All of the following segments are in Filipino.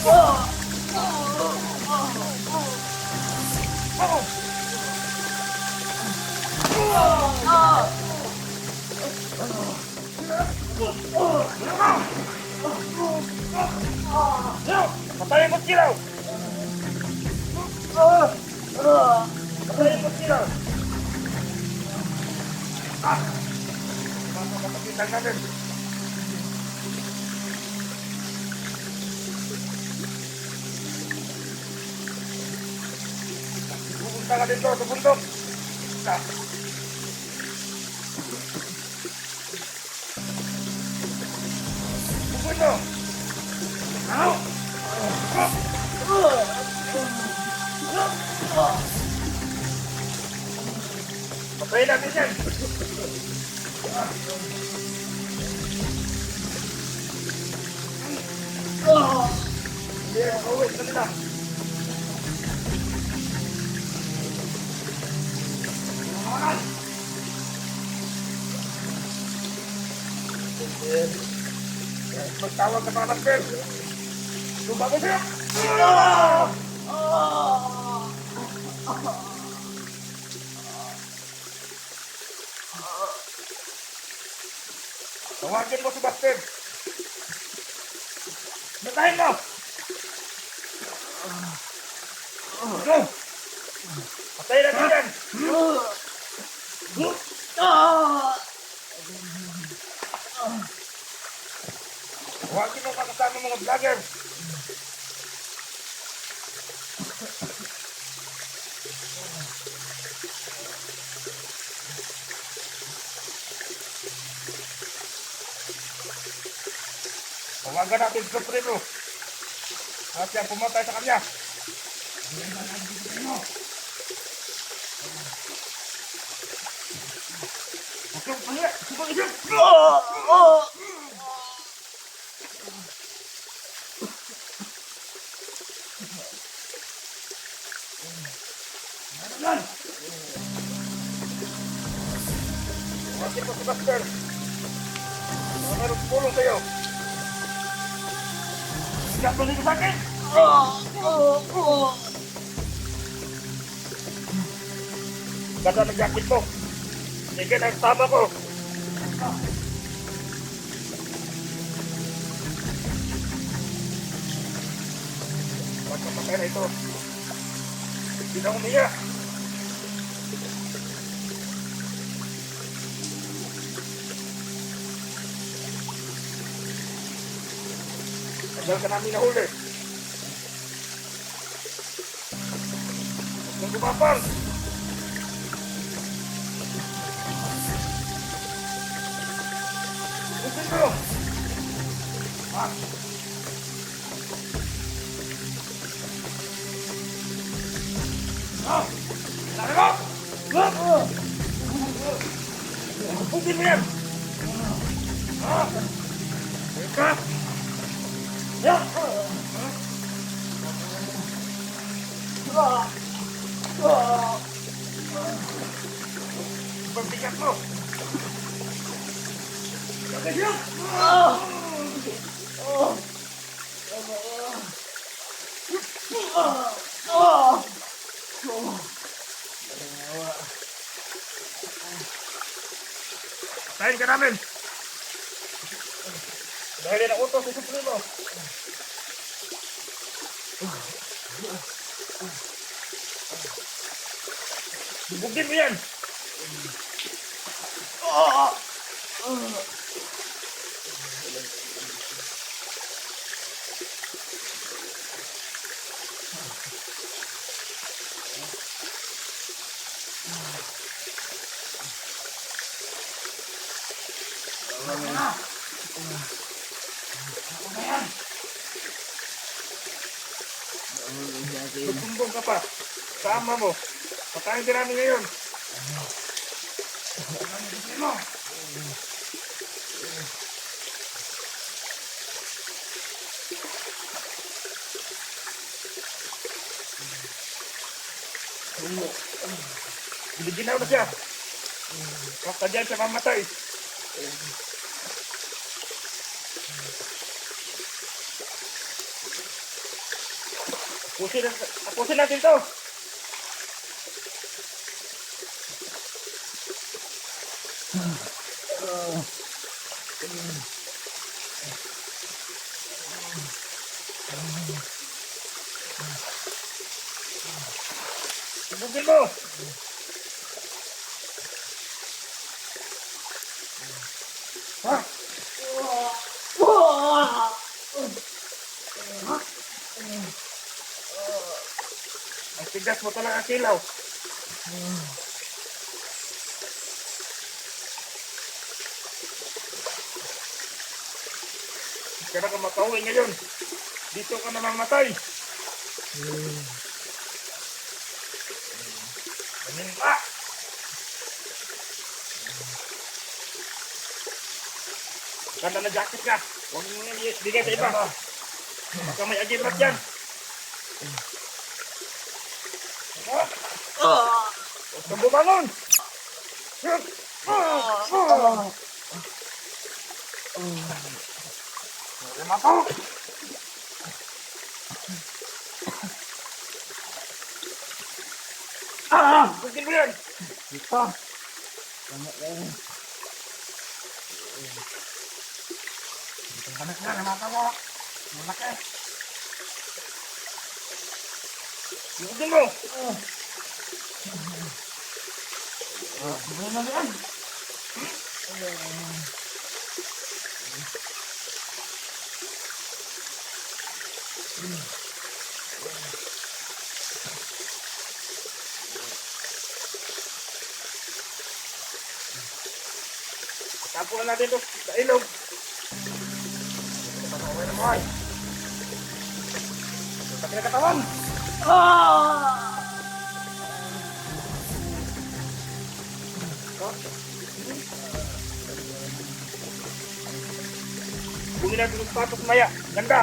Patayin mo sila! Patayin mo sila! Mapapagkitang namin! Pupunta ka dito sa bundok! Pupunta! Ano? Patayin natin yan! Hindi yan, makauwi sa nila! Magtawag ka mga number! Lumago siya! Tawagin mo si Buster! Natayin mo! Patayin natin yan! Tawagin mo kasama mga vlogger! Tawagan natin sa Supremo. At siya pumatay sa kanya. Masuk, panggil! Subang isip! Tawagan! Tawagan mo si Buster. Meron pulong sa'yo. Siap balik ke sakit. Gak ada sakit kok. Ini naik tambah kok. Macam makan itu. Tidak umiyak. Tagal ka namin nahuli. Huwag kang gumapang. Huwag ko. Ha? Ha? Laro! Huwagin mo yan! Ha? Teka! Ya. Bertikat mo. Jaga dia. Patayin ka namin. Dahil na utos si Supremo. Bugin mo yan! Magsumbong ka pa sa ama mo. Patayin din namin ngayon. Biniginaw na siya. Baka dyan siya mamatay. Tapusin natin to. Tubugin mo. Ha? Ang tigas mo talaga ang silaw. Kaya ka makauwi ngayon. Dito ka namamatay. Ganyan ka. Ganda na jacket ka. Huwag mo nga bigay sa iba. Baka may agimat yan. Huwag kang bumangon. Mato. Bugin mo yan. Ito. Tama lang. Ang banak na, namatawa. Malaki. Bugin mo. Ano na yan? Tapuan natin ito sa ilog. Pag-away na mo ay. Sa kinakatawan. Bugin natin yung sapatos maya. Ganda.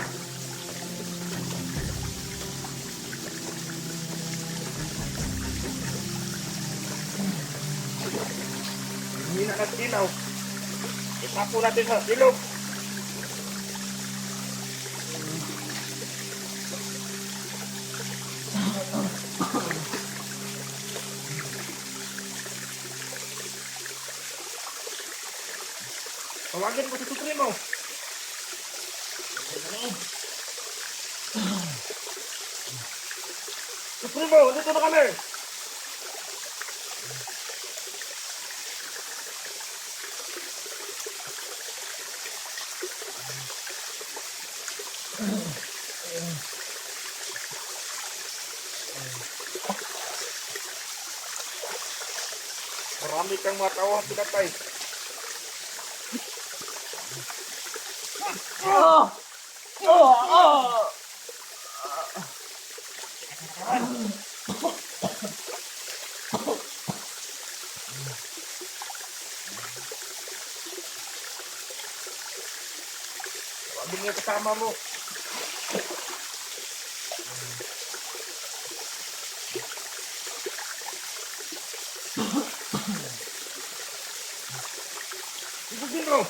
Hindi na natin ilaw. Itapo natin sa ilog. Tawagin mo si Supremo. Supremo, dito na kami. Marami kang mga tawang pinatay. Tawagin mo yung kasama mo. Ibugin mo.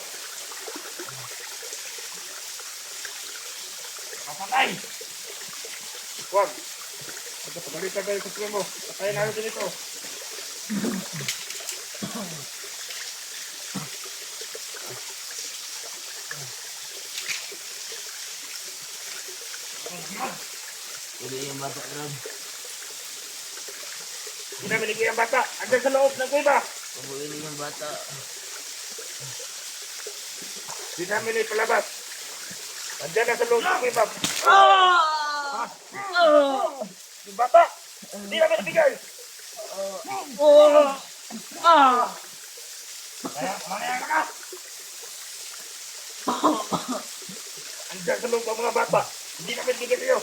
Kapatay. Huwag. Pagkapagalitan tayo sa Supremo. Patayin natin ito. Uli yung bata lang. Hindi namin ligay ang bata. Andyan sa loob ng kuiba. Pabuili yung bata. Hindi namin ipalabas. Andyan na sa loob ng kuiba. Yung bata. Hindi namin ibigay. Kaya, mamaya ka. Andyan sa loob ng mga bata. Hindi namin ibigay sa'yo.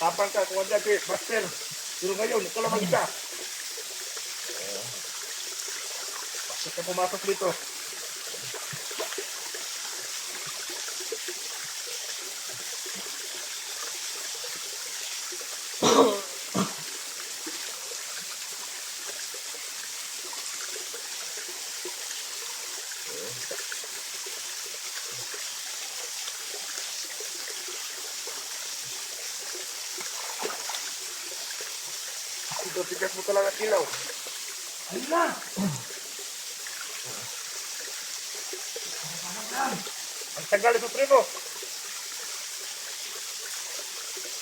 Matapang ka kung andyan si Master. Pero ngayon, ito lang mag-isa. Bakit ka pumasok dito? Ito, tigas mo talaga kilaw. Ayun na! Ang tagal ito, primo.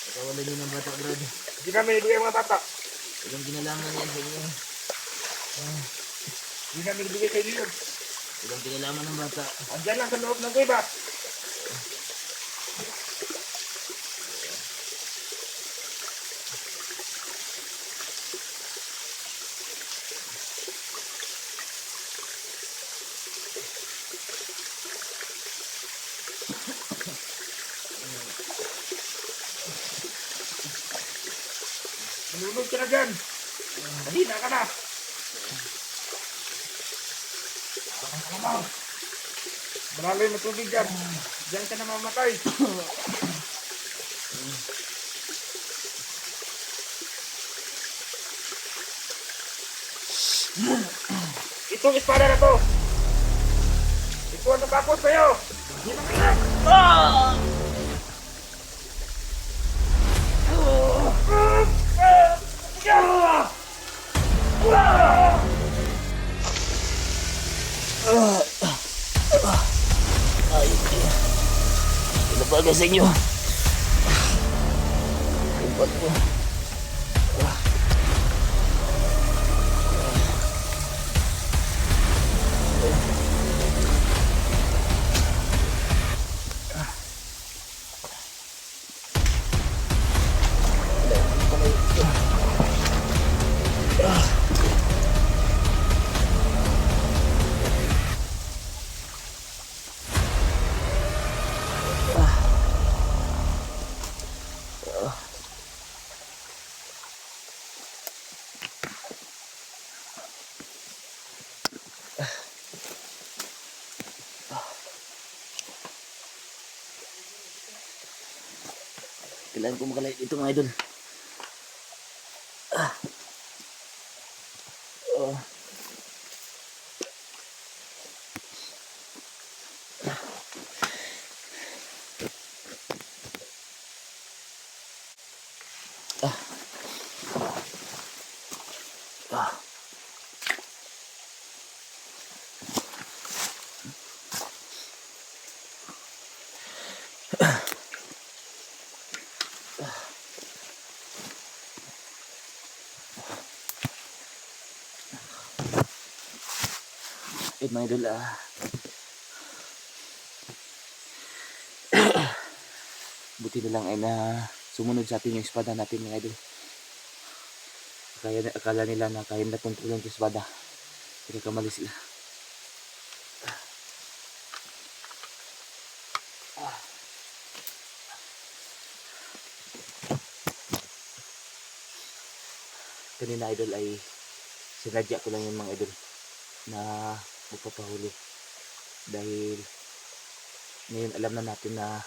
Nakawala din ng bata, Brad. Hindi namin ibigay mga bata. Walang kinalaman yan sa inyo. Hindi namin ibigay sa inyo. Walang kinalaman ng bata. Andiyan lang sa loob ng kuiba. Nunod ka na dyan. Mahina ka na. Malalim na tubig dyan. Diyan ka na mamatay. Itong espada na to. Ito ang natakot sa'yo. Hindi na kaya. Ano ba agad sa inyo? Limpat ko. Kailangan ko makalait dito mga idol. Mga idol, buti na lang ay na sumunod sa atin yung espada natin mga idol. Akala nila na kaya na kontrolin yung espada, pero kamali sila. Kanina idol ay sinadya ko lang yung mga idol na magpapahuli dahil ngayon alam na natin na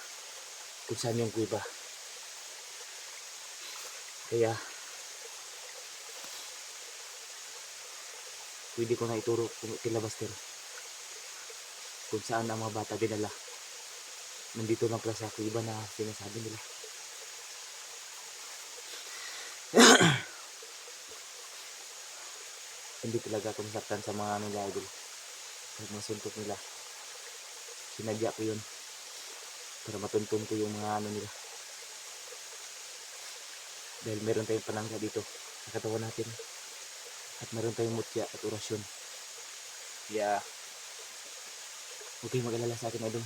kung saan yung kuiba, kaya pwede ko na ituro kila Buster kung saan ang mga bata dinala. Nandito lang pala sa kuiba na sinasabi nila. Hindi talaga ako nasaktan sa mga nila idol. Kahit mga suntok nila, sinadya ko yun para matuntun ko yung mga nila. Dahil meron tayong panangga dito sa katawan natin at meron tayong mutya at orasyon. Kaya huwag kayong mag-alala sa akin idol.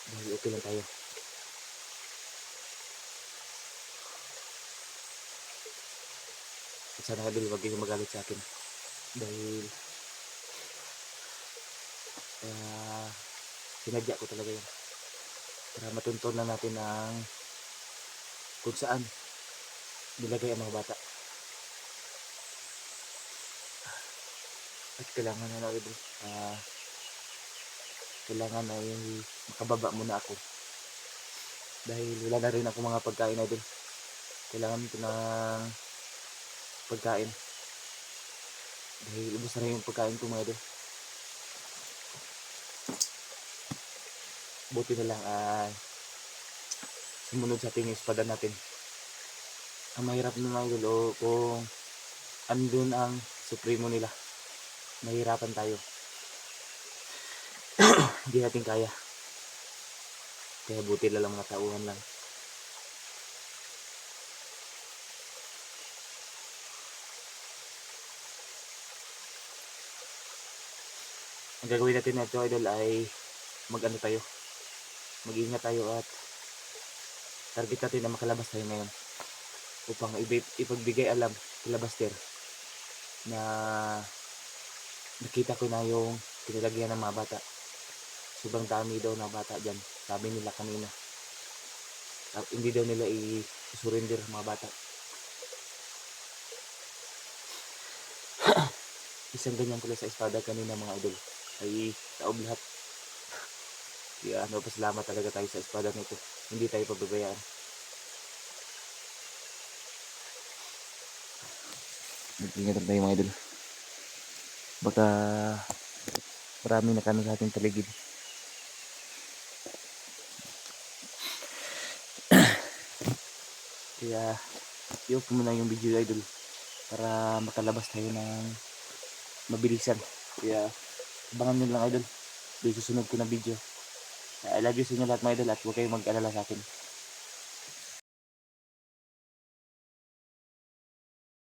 Dahil okay lang tayo. At sana idol, huwag kayong magalit sa akin dahil sinadya ko talaga yun para matunton na natin ang kung saan nilagay ang mga bata. At kailangan na idol, kailangan ay makababa muna ako dahil wala na rin ako mga pagkain idol. Kailangan ko ng pagkain dahil ubos na rin yung pagkain ko mga idol. Buti na lang sumunod sa ating espada natin ang mahirap ng mga idol, o kung andun ang supremo nila, mahirapan tayo. Hindi natin kaya. Kaya buti na lang mga tauhan lang. Ang gagawin natin na ito idol ay mag-ano tayo, mag-ingat tayo at target natin na makalabas tayo ngayon upang ipagbigay alam kila Buster na nakita ko na yung pinalagyan ng mga bata. Sobrang dami daw na bata dyan, sabi nila kanina. Hindi daw nila i-surrender mga bata. Isang ganyan pala sa espada kanina mga idol ay taob lahat. Kaya pasalamat talaga tayo sa espada nito, hindi tayo pababayaan. Mag-ingat tayo mga idol, baka marami na kami sa ating paligid. Kaya i-off ko muna yung video idol para makalabas tayo ng mabilisan. Kaya abangan nyo lang idol yung susunod ko na video. I love you sa inyo lahat mga idol at huwag kayong mag-alala sa akin.